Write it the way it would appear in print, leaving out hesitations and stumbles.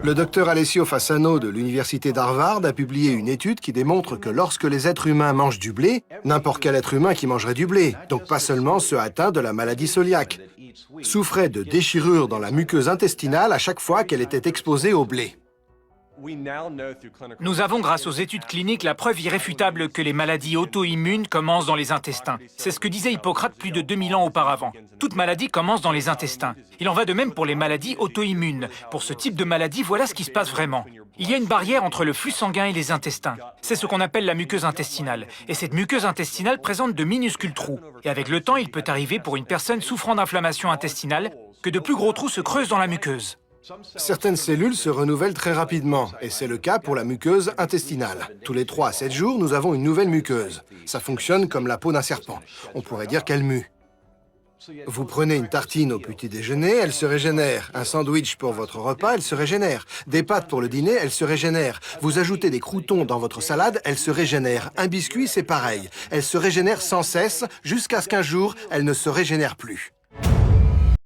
Le docteur Alessio Fasano de l'université d'Harvard a publié une étude qui démontre que lorsque les êtres humains mangent du blé, n'importe quel être humain qui mangerait du blé, donc pas seulement ceux atteints de la maladie cœliaque, souffrait de déchirures dans la muqueuse intestinale à chaque fois qu'elle était exposée au blé. Nous avons, grâce aux études cliniques, la preuve irréfutable que les maladies auto-immunes commencent dans les intestins. C'est ce que disait Hippocrate plus de 2000 ans auparavant. Toute maladie commence dans les intestins. Il en va de même pour les maladies auto-immunes. Pour ce type de maladie, voilà ce qui se passe vraiment. Il y a une barrière entre le flux sanguin et les intestins. C'est ce qu'on appelle la muqueuse intestinale. Et cette muqueuse intestinale présente de minuscules trous. Et avec le temps, il peut arriver pour une personne souffrant d'inflammation intestinale que de plus gros trous se creusent dans la muqueuse. Certaines cellules se renouvellent très rapidement, et c'est le cas pour la muqueuse intestinale. Tous les 3 à 7 jours, nous avons une nouvelle muqueuse. Ça fonctionne comme la peau d'un serpent. On pourrait dire qu'elle mue. Vous prenez une tartine au petit déjeuner, elle se régénère. Un sandwich pour votre repas, elle se régénère. Des pâtes pour le dîner, elle se régénère. Vous ajoutez des croûtons dans votre salade, elle se régénère. Un biscuit, c'est pareil. Elle se régénère sans cesse, jusqu'à ce qu'un jour, elle ne se régénère plus.